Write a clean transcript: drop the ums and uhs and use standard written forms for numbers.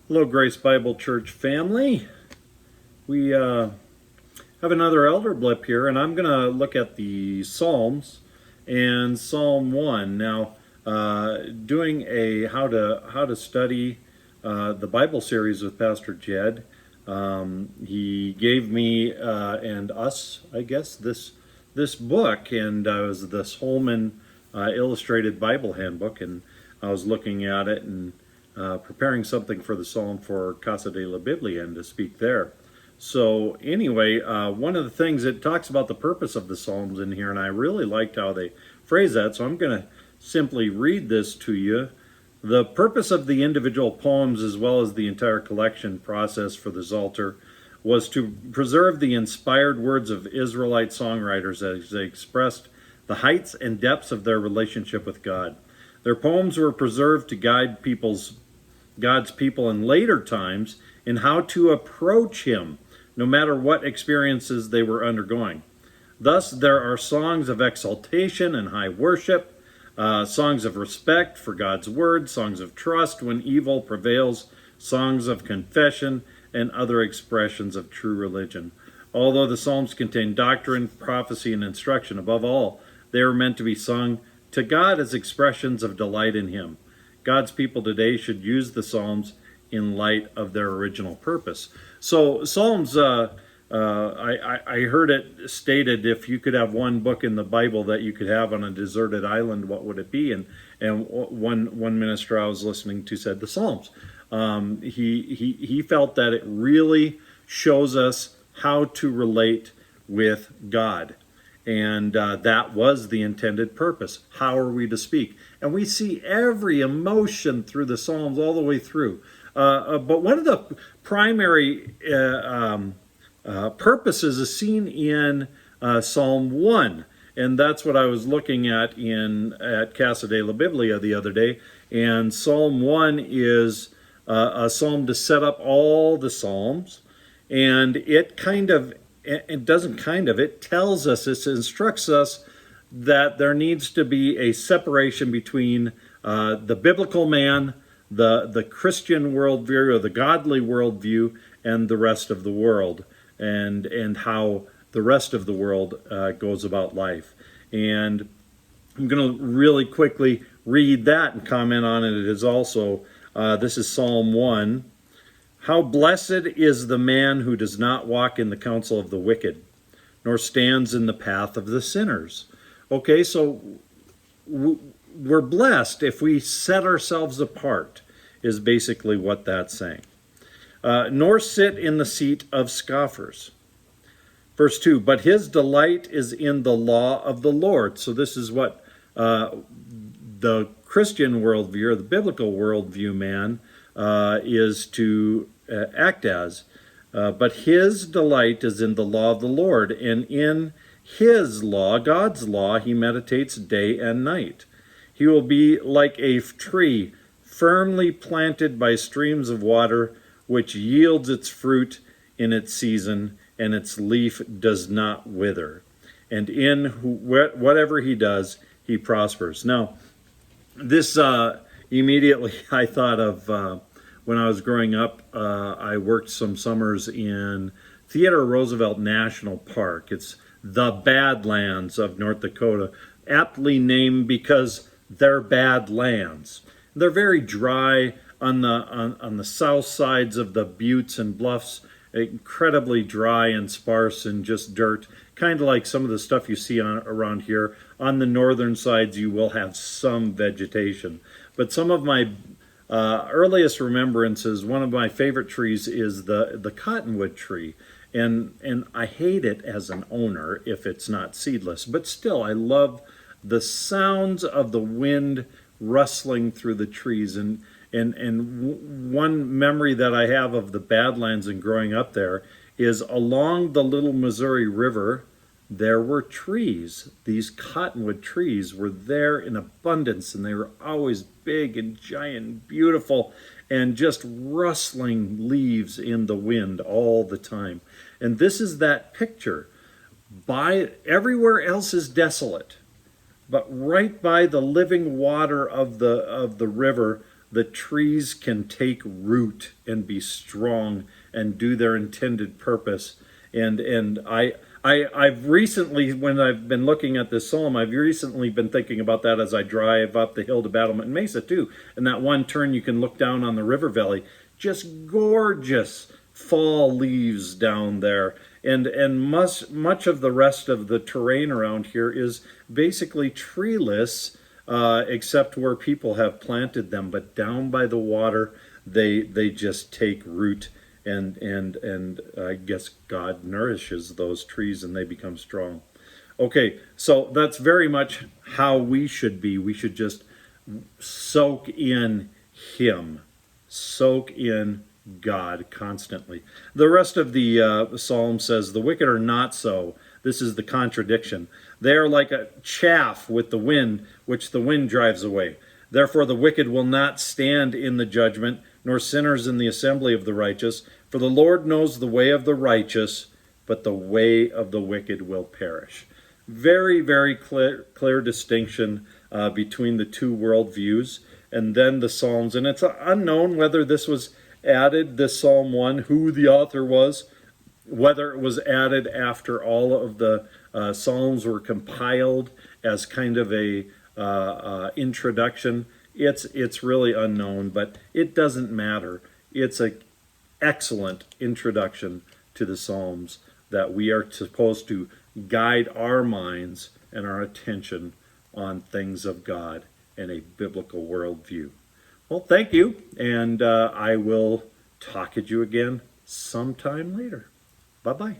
Hello, Grace Bible Church family. We have another Elder Blip here, and I'm going to look at the Psalms and Psalm 1. Now, doing a how to study the Bible series with Pastor Jed. He gave me and us, I guess, this book, and it was this Holman Illustrated Bible Handbook, and I was looking at it and preparing something for the Psalm for Casa de la Biblia and to speak there. So anyway, one of the things, it talks about the purpose of the Psalms in here, and I really liked how they phrase that, so I'm going to simply read this to you. The purpose of the individual poems, as well as the entire collection process for the Psalter, was to preserve the inspired words of Israelite songwriters as they expressed the heights and depths of their relationship with God. Their poems were preserved to guide God's people in later times in how to approach Him, no matter what experiences they were undergoing. Thus, there are songs of exaltation and high worship, songs of respect for God's word, songs of trust when evil prevails, songs of confession, and other expressions of true religion. Although the Psalms contain doctrine, prophecy, and instruction, above all, they are meant to be sung to God as expressions of delight in Him. God's people today should use the Psalms in light of their original purpose. So Psalms, I heard it stated, if you could have one book in the Bible that you could have on a deserted island, what would it be? And one minister I was listening to said the Psalms. He felt that it really shows us how to relate with God. And that was the intended purpose. How are we to speak? And we see every emotion through the Psalms all the way through. But one of the primary purposes is seen in Psalm 1. And that's what I was looking at at Casa de la Biblia the other day. And Psalm 1 is a psalm to set up all the Psalms. And it tells us, it instructs us that there needs to be a separation between the biblical man, the Christian worldview, or the godly worldview, and the rest of the world, and how the rest of the world goes about life. And I'm going to really quickly read that and comment on it. It is also, this is Psalm 1. How blessed is the man who does not walk in the counsel of the wicked, nor stands in the path of the sinners. Okay, so we're blessed if we set ourselves apart, is basically what that's saying. Nor sit in the seat of scoffers. Verse 2, but his delight is in the law of the Lord. So this is what the Christian worldview, or the biblical worldview man, is to act as. But his delight is in the law of the Lord, and in His law, God's law, he meditates day and night. He will be like a tree firmly planted by streams of water, which yields its fruit in its season, and its leaf does not wither. And in whatever he does, he prospers. Now, this immediately I thought of when I was growing up. I worked some summers in Theodore Roosevelt National Park. It's the Badlands of North Dakota, aptly named because they're bad lands. They're very dry on the south sides of the buttes and bluffs, incredibly dry and sparse and just dirt, kind of like some of the stuff you see around here. On the northern sides, you will have some vegetation. But some of my earliest remembrances, one of my favorite trees is the cottonwood tree. And I hate it as an owner if it's not seedless, but still I love the sounds of the wind rustling through the trees. And one memory that I have of the Badlands and growing up there is along the Little Missouri River, there were trees. These cottonwood trees were there in abundance, and they were always big and giant and beautiful, and just rustling leaves in the wind all the time. And this is that picture. Everywhere else is desolate, but right by the living water of the river, the trees can take root and be strong and do their intended purpose. And I've recently, when I've been looking at this psalm, I've recently been thinking about that as I drive up the hill to Battlement Mesa too. And that one turn you can look down on the river valley, just gorgeous fall leaves down there. And much of the rest of the terrain around here is basically treeless, except where people have planted them. But down by the water, they just take root, and I guess God nourishes those trees and they become strong. Okay, so that's very much how we should be. We should just soak in Him, soak in God constantly. The rest of the psalm says, the wicked are not so. This is the contradiction. They are like a chaff with the wind, which the wind drives away. Therefore the wicked will not stand in the judgment, nor sinners in the assembly of the righteous. For the Lord knows the way of the righteous, but the way of the wicked will perish. Very, very clear distinction between the two worldviews. And then the Psalms, and it's unknown whether this was added, this Psalm 1, who the author was, whether it was added after all of the Psalms were compiled as kind of a introduction. It's really unknown, but it doesn't matter. It's an excellent introduction to the Psalms that we are supposed to guide our minds and our attention on things of God and a biblical worldview. Well, thank you, and I will talk to you again sometime later. Bye-bye.